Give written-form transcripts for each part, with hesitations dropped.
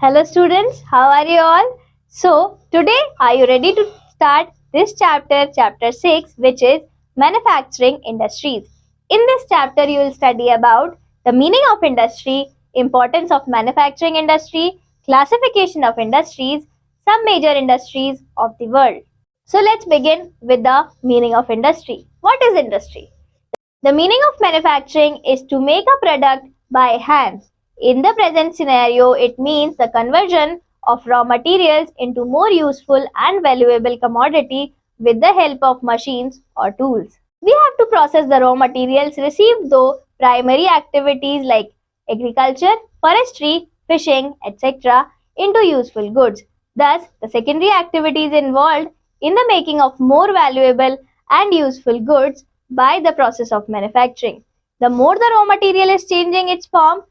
Hello students, how are you all? So today are you ready to start this chapter 6, which is manufacturing industries. In this chapter you will study about the meaning of industry, importance of manufacturing industry, classification of industries, some major industries of the world. So let's begin with the meaning of industry. What is industry? The meaning of manufacturing is to make a product by hand. In the present scenario, it means the conversion of raw materials into more useful and valuable commodity with the help of machines or tools. We have to process the raw materials received through primary activities like agriculture, forestry, fishing, etc. into useful goods. Thus, the secondary activities involved in the making of more valuable and useful goods by the process of manufacturing. The more the raw material is changing its form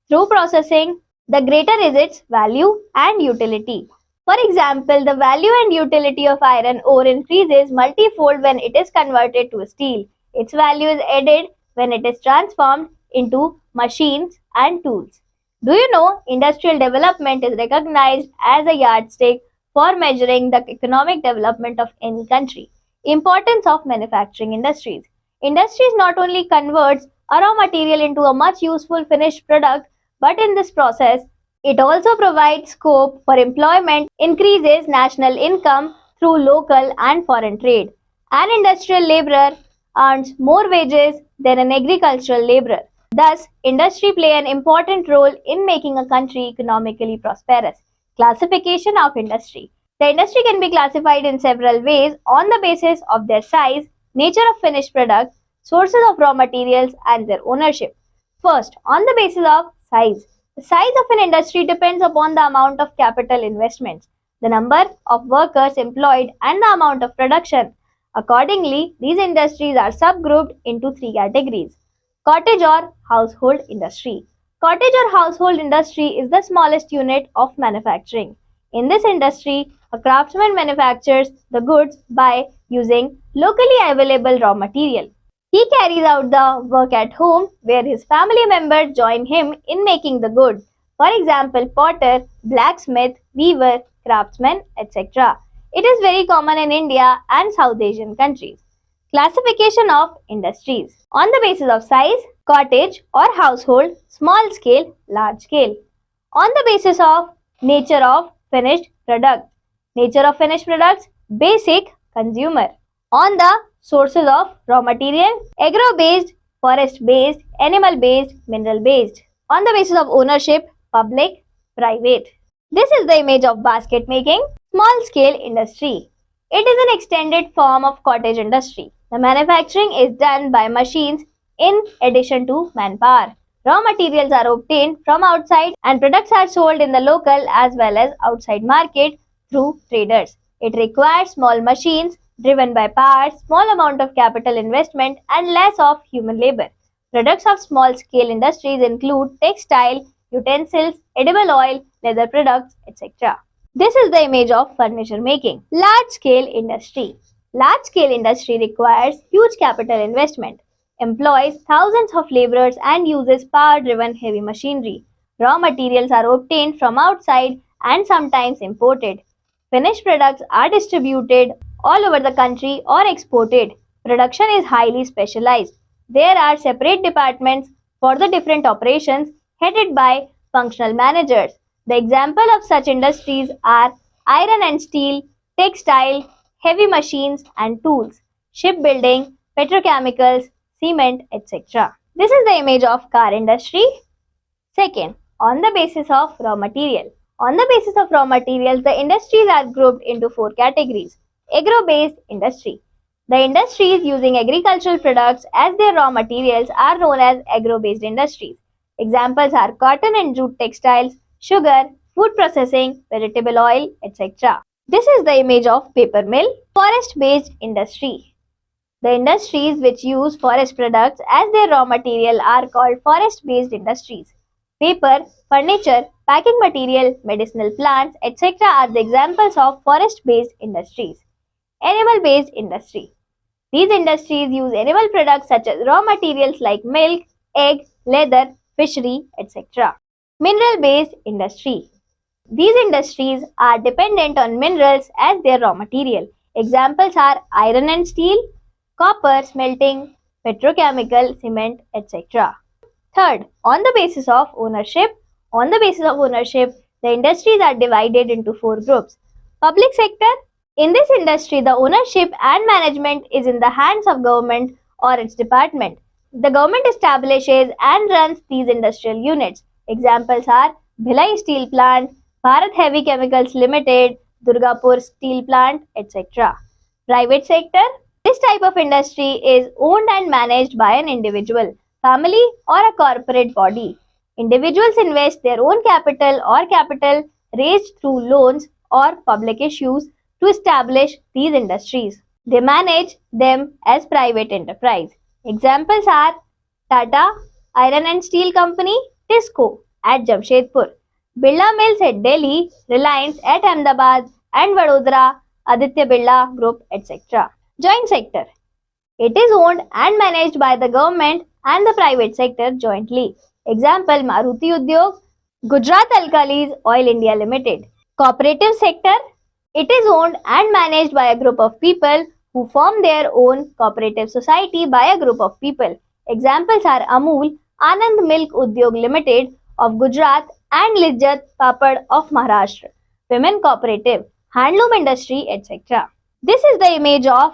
through processing, the greater is its value and utility. For example, the value and utility of iron ore increases multifold when it is converted to steel. Its value is added when it is transformed into machines and tools. Do you know industrial development is recognized as a yardstick for measuring the economic development of any country? Importance of manufacturing industries. Industries not only converts a raw material into a much useful finished product, but in this process, it also provides scope for employment, increases national income through local and foreign trade. An industrial laborer earns more wages than an agricultural laborer. Thus, industry play an important role in making a country economically prosperous. Classification of industry. The industry can be classified in several ways on the basis of their size, nature of finished product, sources of raw materials, and their ownership. First, on the basis of size. The size of an industry depends upon the amount of capital investments, the number of workers employed, and the amount of production. Accordingly, these industries are subgrouped into three categories. Cottage or household industry. Cottage or household industry is the smallest unit of manufacturing. In this industry, a craftsman manufactures the goods by using locally available raw material. He carries out the work at home where his family members join him in making the goods. For example, potter, blacksmith, weaver, craftsman, etc. It is very common in India and South Asian countries. Classification of industries. On the basis of size, cottage or household, small scale, large scale. On the basis of nature of finished product. Nature of finished products, basic, consumer. On the sources of raw material, agro-based, forest-based, animal-based, mineral-based. On the basis of ownership, public, private. This is the image of basket making, small-scale industry. It is an extended form of cottage industry. The manufacturing is done by machines in addition to manpower. Raw materials are obtained from outside and products are sold in the local as well as outside market through traders. It requires small machines driven by power, small amount of capital investment and less of human labor. Products of small scale industries include textile, utensils, edible oil, leather products, etc. This is the image of furniture making. Large scale industry. Large scale industry requires huge capital investment, employs thousands of laborers and uses power driven heavy machinery. Raw materials are obtained from outside and sometimes imported. Finished products are distributed all over the country or exported. Production is highly specialized. There are separate departments for the different operations headed by functional managers. The example of such industries are iron and steel, textile, heavy machines and tools, shipbuilding, petrochemicals, cement, etc. This is the image of car industry. Second, on the basis of raw material. On the basis of raw materials, the industries are grouped into four categories. Agro-based industry. The industries using agricultural products as their raw materials are known as agro-based industries. Examples are cotton and jute textiles, sugar, food processing, vegetable oil, etc. This is the image of paper mill. Forest-based industry. The industries which use forest products as their raw material are called forest-based industries. Paper, furniture, packing material, medicinal plants, etc. are the examples of forest-based industries. Animal-based industry. These industries use animal products such as raw materials like milk, egg, leather, fishery, etc. Mineral-based industry. These industries are dependent on minerals as their raw material. Examples are iron and steel, copper smelting, petrochemical, cement, etc. Third, on the basis of ownership. On the basis of ownership, the industries are divided into four groups. Public sector. In this industry, the ownership and management is in the hands of government or its department. The government establishes and runs these industrial units. Examples are Bhilai Steel Plant, Bharat Heavy Chemicals Limited, Durgapur Steel Plant, etc. Private sector. This type of industry is owned and managed by an individual, family, or a corporate body. Individuals invest their own capital or capital raised through loans or public issues to establish these industries. They manage them as private enterprise. Examples are Tata Iron and Steel Company, TISCO at Jamshedpur, Birla Mills at Delhi, Reliance at Ahmedabad and Vadodara, Aditya Birla Group, etc. Joint sector. It is owned and managed by the government and the private sector jointly. Example Maruti Udyog, Gujarat Alkalis Oil India Limited. Cooperative sector. It is owned and managed by a group of people who form their own cooperative society by a group of people. Examples are Amul, Anand Milk Udyog Limited of Gujarat and Lijjat Papad of Maharashtra. Women cooperative, handloom industry, etc. This is the image of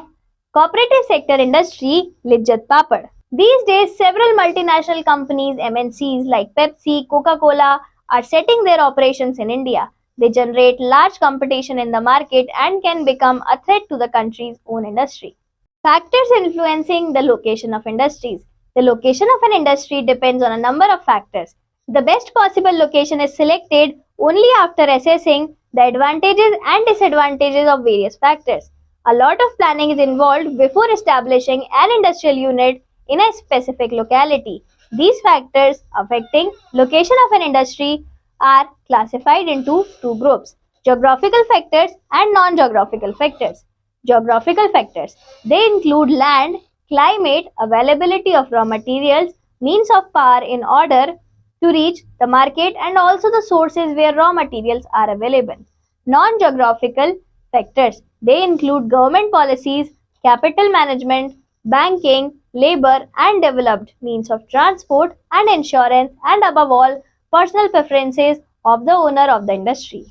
cooperative sector industry, Lijjat Papad. These days, several multinational companies, MNCs like Pepsi, Coca-Cola, are setting their operations in India. They generate large competition in the market and can become a threat to the country's own industry. Factors influencing the location of industries. The location of an industry depends on a number of factors. The best possible location is selected only after assessing the advantages and disadvantages of various factors. A lot of planning is involved before establishing an industrial unit in a specific locality. These factors affecting location of an industry are classified into two groups: geographical factors and non-geographical factors. Geographical factors. They include land, climate, availability of raw materials, means of power in order to reach the market, and also the sources where raw materials are available. Non-geographical factors. They include government policies, capital management, banking, labor and developed means of transport and insurance, and above all, personal preferences of the owner of the industry.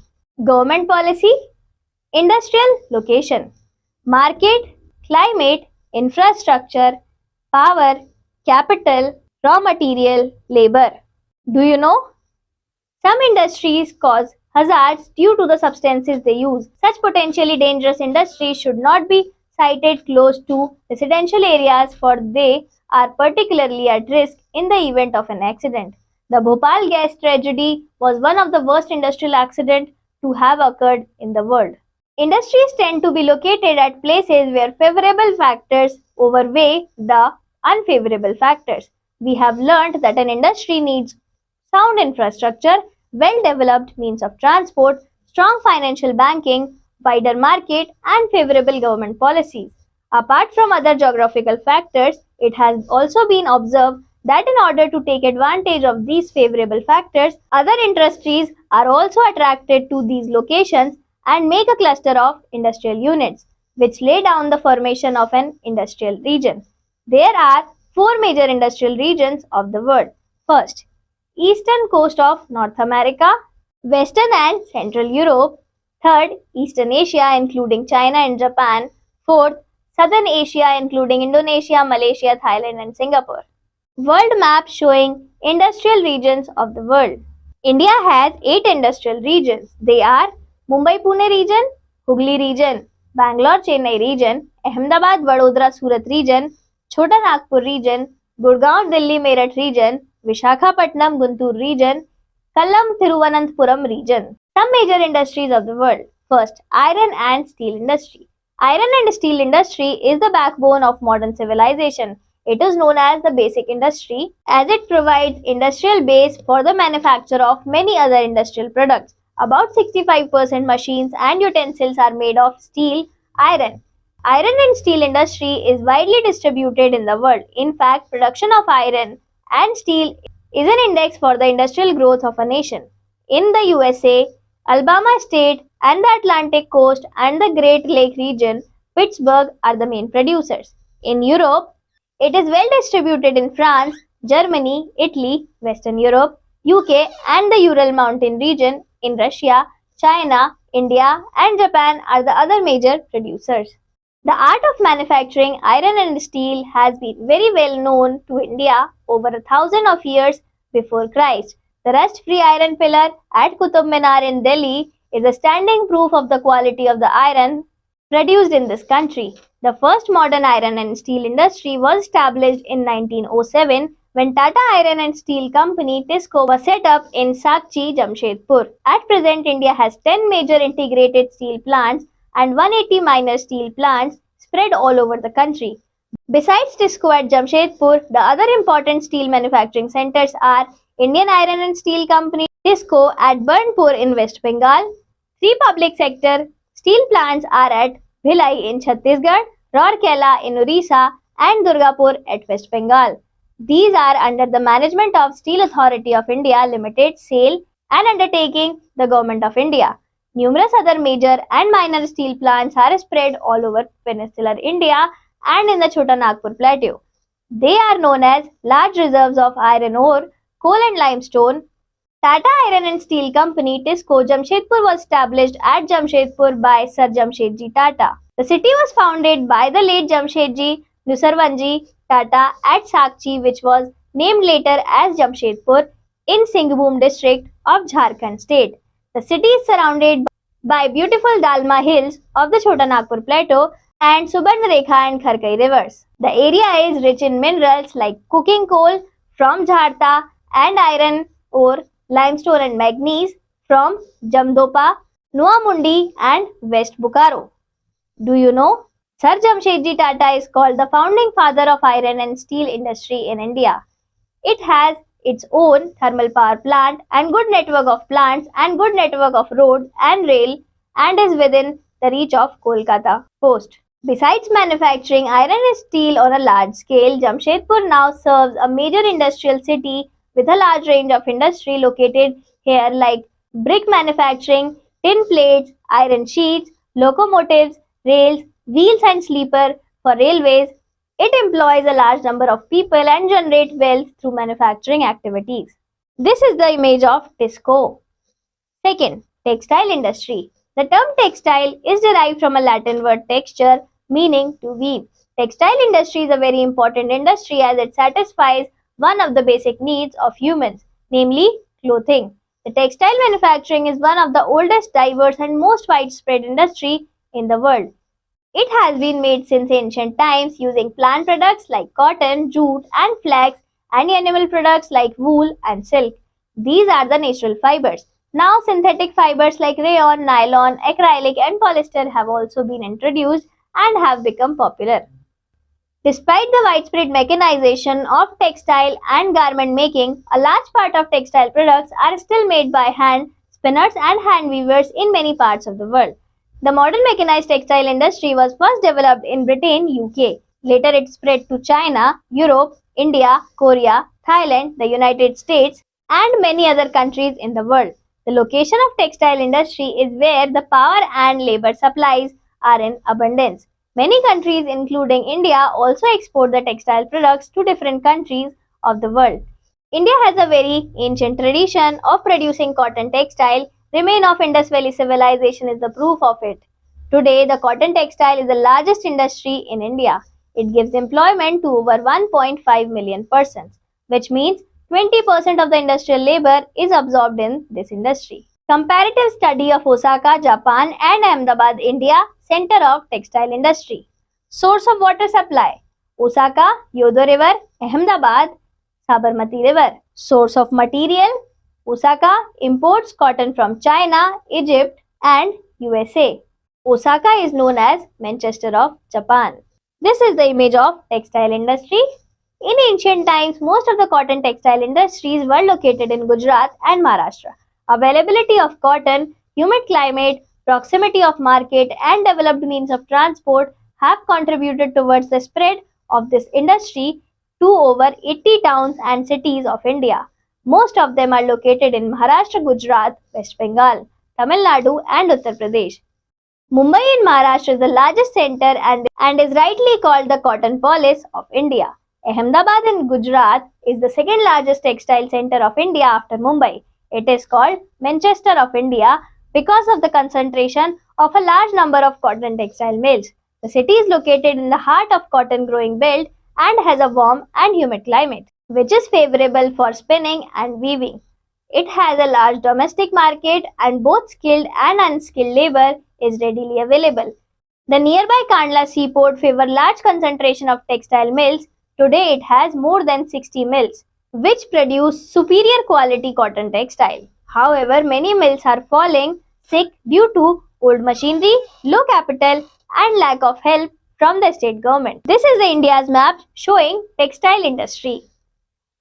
Government policy, industrial location, market, climate, infrastructure, power, capital, raw material, labor. Do you know? Some industries cause hazards due to the substances they use. Such potentially dangerous industries should not be sited close to residential areas, for they are particularly at risk in the event of an accident. The Bhopal gas tragedy was one of the worst industrial accidents to have occurred in the world. Industries tend to be located at places where favorable factors outweigh the unfavorable factors. We have learned that an industry needs sound infrastructure, well-developed means of transport, strong financial banking, wider market, and favorable government policies. Apart from other geographical factors, it has also been observed that in order to take advantage of these favorable factors, other industries are also attracted to these locations and make a cluster of industrial units, which lay down the formation of an industrial region. There are four major industrial regions of the world. First, eastern coast of North America, western and central Europe. Third, Eastern Asia including China and Japan. Fourth, Southern Asia including Indonesia, Malaysia, Thailand and Singapore. World map showing industrial regions of the world. India has 8 industrial regions. They are Mumbai-Pune region, Hooghly region, Bangalore-Chennai region, Ahmedabad-Vadodara-Surat region, Chota Nagpur region, Gurgaon-Delhi-Meerut region, Visakhapatnam-Guntur region, Kollam-Thiruvananthapuram region. Some major industries of the world. First, iron and steel industry. Iron and steel industry is the backbone of modern civilization. It is known as the basic industry as it provides industrial base for the manufacture of many other industrial products. About 65% machines and utensils are made of steel, iron. Iron and steel industry is widely distributed in the world. In fact, production of iron and steel is an index for the industrial growth of a nation. In the USA, Alabama State and the Atlantic Coast and the Great Lake region, Pittsburgh are the main producers. In Europe, it is well distributed in France, Germany, Italy, Western Europe, UK and the Ural Mountain region. In Russia, China, India and Japan are the other major producers. The art of manufacturing iron and steel has been very well known to India over 1,000 of years before Christ. The rust-free iron pillar at Qutub Minar in Delhi is a standing proof of the quality of the iron produced in this country. The first modern iron and steel industry was established in 1907 when Tata Iron and Steel Company (TISCO) was set up in Sakchi, Jamshedpur. At present, India has 10 major integrated steel plants and 180 minor steel plants spread all over the country. Besides TISCO at Jamshedpur, the other important steel manufacturing centers are Indian Iron and Steel Company (TISCO) at Burnpur in West Bengal. 3 public sector steel plants are at Bhilai in Chhattisgarh, Rourkela in Orissa, and Durgapur at West Bengal. These are under the management of Steel Authority of India Limited, SAIL, and undertaking the Government of India. Numerous other major and minor steel plants are spread all over peninsular India and in the Chota Nagpur Plateau. They are known as large reserves of iron ore, coal and limestone. Tata Iron and Steel Company (TISCO) Jamshedpur was established at Jamshedpur by Sir Jamshedji Tata. The city was founded by the late Jamshedji Nusarwanji Tata at Sakchi, which was named later as Jamshedpur in Singhbhum district of Jharkhand state. The city is surrounded by beautiful Dalma hills of the Chota Nagpur Plateau and Subarnarekha and Kharkai rivers. The area is rich in minerals like coking coal from Jharta and iron ore, limestone and manganese from Jamdopa, Nuamundi and West Bokaro. Do you know? Sir Jamshedji Tata is called the founding father of iron and steel industry in India. It has its own thermal power plant and good network of plants and good network of roads and rail and is within the reach of Kolkata coast. Besides manufacturing iron and steel on a large scale, Jamshedpur now serves a major industrial city with a large range of industry located here like brick manufacturing, tin plates, iron sheets, locomotives, rails, wheels and sleeper for railways. It employs a large number of people and generates wealth through manufacturing activities. This is the image of TISCO. Second, textile industry. The term textile is derived from a Latin word texture meaning to weave. Textile industry is a very important industry as it satisfies one of the basic needs of humans, namely clothing. The textile manufacturing is one of the oldest, diverse and most widespread industry in the world. It has been made since ancient times using plant products like cotton, jute and flax and animal products like wool and silk. These are the natural fibers. Now synthetic fibers like rayon, nylon, acrylic and polyester have also been introduced and have become popular. Despite the widespread mechanization of textile and garment making, a large part of textile products are still made by hand spinners and hand weavers in many parts of the world. The modern mechanized textile industry was first developed in Britain, UK. Later it spread to China, Europe, India, Korea, Thailand, the United States and many other countries in the world. The location of textile industry is where the power and labor supplies are in abundance. Many countries including India also export the textile products to different countries of the world. India has a very ancient tradition of producing cotton textile. Remain of Indus Valley civilization is the proof of it. Today, the cotton textile is the largest industry in India. It gives employment to over 1.5 million persons, which means 20% of the industrial labor is absorbed in this industry. Comparative study of Osaka, Japan and Ahmedabad, India, center of textile industry. Source of water supply: Osaka, Yodo River, Ahmedabad, Sabarmati River. Source of material: Osaka imports cotton from China, Egypt and USA. Osaka is known as Manchester of Japan. This is the image of textile industry. In ancient times, most of the cotton textile industries were located in Gujarat and Maharashtra. Availability of cotton, humid climate, proximity of market and developed means of transport have contributed towards the spread of this industry to over 80 towns and cities of India. Most of them are located in Maharashtra, Gujarat, West Bengal. Tamil Nadu, and Uttar Pradesh. Mumbai in Maharashtra is the largest center and is rightly called the cotton polis of India. Ahmedabad in Gujarat is the second largest textile center of India after Mumbai. It is called Manchester of India because of the concentration of a large number of cotton textile mills. The city is located in the heart of cotton growing belt and has a warm and humid climate, which is favorable for spinning and weaving. It has a large domestic market and both skilled and unskilled labor is readily available. The nearby Kandla seaport favor large concentration of textile mills. Today it has more than 60 mills, which produce superior quality cotton textile. However, many mills are falling sick due to old machinery, low capital, and lack of help from the state government. This is the India's map showing textile industry.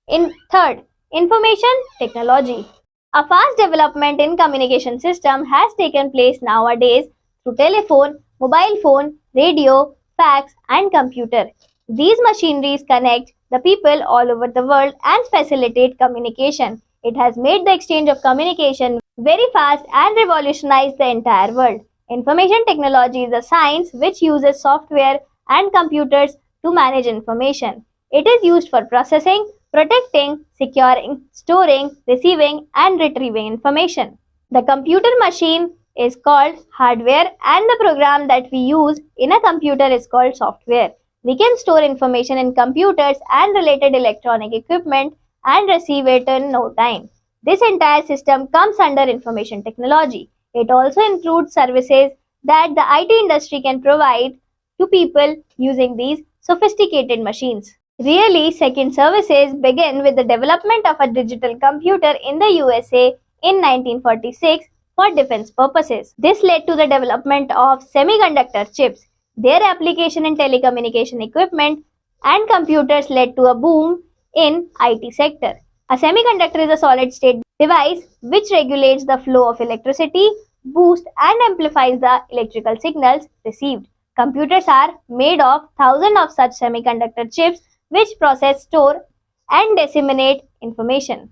In third, information technology. A fast development in communication system has taken place nowadays through telephone, mobile phone, radio, fax, and computer. These machineries connect the people all over the world and facilitate communication. It has made the exchange of communication very fast and revolutionized the entire world. Information technology is a science which uses software and computers to manage information. It is used for processing, protecting, securing, storing, receiving, and retrieving information. The computer machine is called hardware and the program that we use in a computer is called software. We can store information in computers and related electronic equipment and receive it in no time. This entire system comes under information technology. It also includes services that the IT industry can provide to people using these sophisticated machines. Really, second services began with the development of a digital computer in the USA in 1946 for defense purposes. This led to the development of semiconductor chips. Their application in telecommunication equipment and computers led to a boom in IT sector. A semiconductor is a solid state device which regulates the flow of electricity, boosts and amplifies the electrical signals received. Computers are made of thousands of such semiconductor chips which process, store and disseminate information.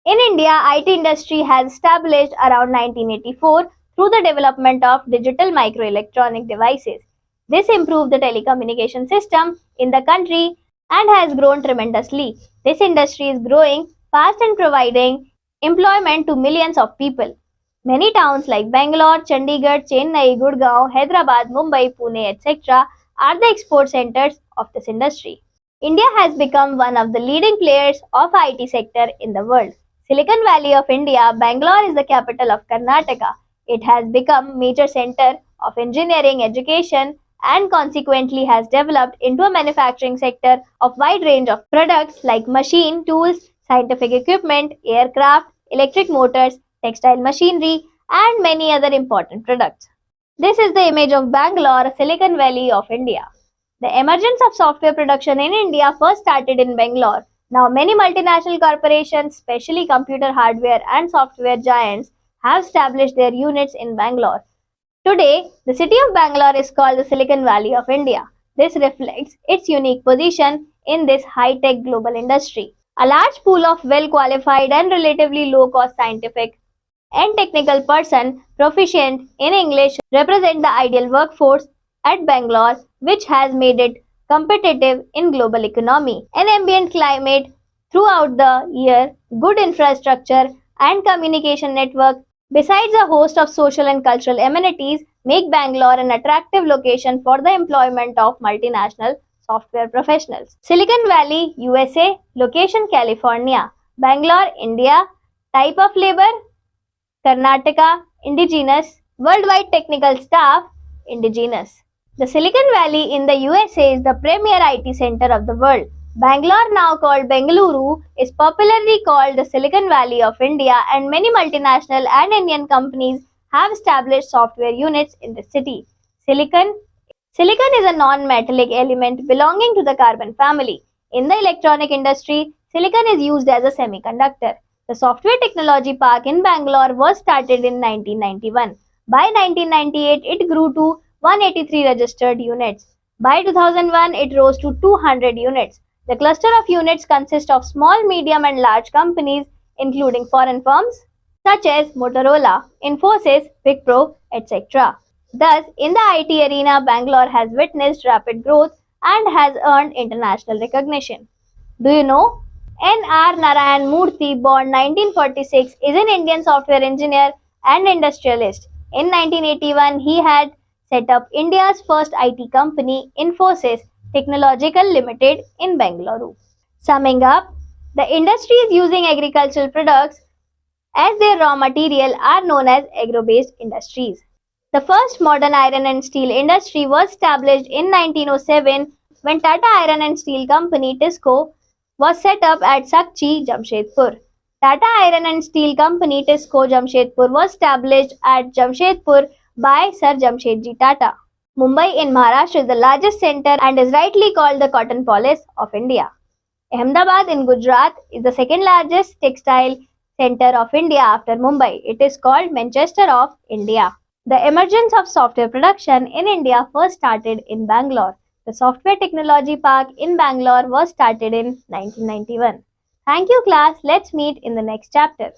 In India, IT industry has established around 1984 through the development of digital microelectronic devices. This improved the telecommunication system in the country and has grown tremendously. This industry is growing fast and providing employment to millions of people. Many towns like Bangalore, Chandigarh, Chennai, Gurgaon, Hyderabad, Mumbai, Pune, etc. are the export centers of this industry. India has become one of the leading players of IT sector in the world. Silicon Valley of India, Bangalore is the capital of Karnataka. It has become major center of engineering, education and consequently has developed into a manufacturing sector of wide range of products like machine, tools, scientific equipment, aircraft, electric motors, textile machinery and many other important products. This is the image of Bangalore, Silicon Valley of India. The emergence of software production in India first started in Bangalore. Now many multinational corporations, especially computer hardware and software giants, have established their units in Bangalore. Today, the city of Bangalore is called the Silicon Valley of India. This reflects its unique position in this high-tech global industry. A large pool of well-qualified and relatively low-cost scientific and technical person proficient in English represent the ideal workforce at Bangalore, which has made it competitive in global economy. An ambient climate throughout the year, good infrastructure and communication network, besides a host of social and cultural amenities, make Bangalore an attractive location for the employment of multinational software professionals. Silicon Valley, USA, location California. Bangalore, India, type of labor, Karnataka, indigenous, worldwide technical staff, indigenous. The Silicon Valley in the USA is the premier IT center of the world. Bangalore, now called Bengaluru, is popularly called the Silicon Valley of India and many multinational and Indian companies have established software units in the city. Silicon is a non-metallic element belonging to the carbon family. In the electronic industry, silicon is used as a semiconductor. The Software Technology Park in Bangalore was started in 1991. By 1998, it grew to 183 registered units. By 2001, it rose to 200 units. The cluster of units consists of small, medium and large companies including foreign firms, such as Motorola, Infosys, Wipro, etc. Thus, in the IT arena, Bangalore has witnessed rapid growth and has earned international recognition. Do you know? N.R. Narayan Murthy, born 1946, is an Indian software engineer and industrialist. In 1981, he had set up India's first IT company, Infosys Technological Limited in Bengaluru. Summing up, the industries using agricultural products as their raw material are known as agro-based industries. The first modern iron and steel industry was established in 1907 when Tata Iron and Steel Company (TISCO) was set up at Sakchi, Jamshedpur. Tata Iron and Steel Company (TISCO) Jamshedpur was established at Jamshedpur by Sir Jamshedji Tata. Mumbai in Maharashtra is the largest center and is rightly called the cotton polis of India. Ahmedabad in Gujarat is the second largest textile center of India after Mumbai. It is called Manchester of India. The emergence of software production in India first started in Bangalore. The Software Technology Park in Bangalore was started in 1991. Thank you, class. Let's meet in the next chapter.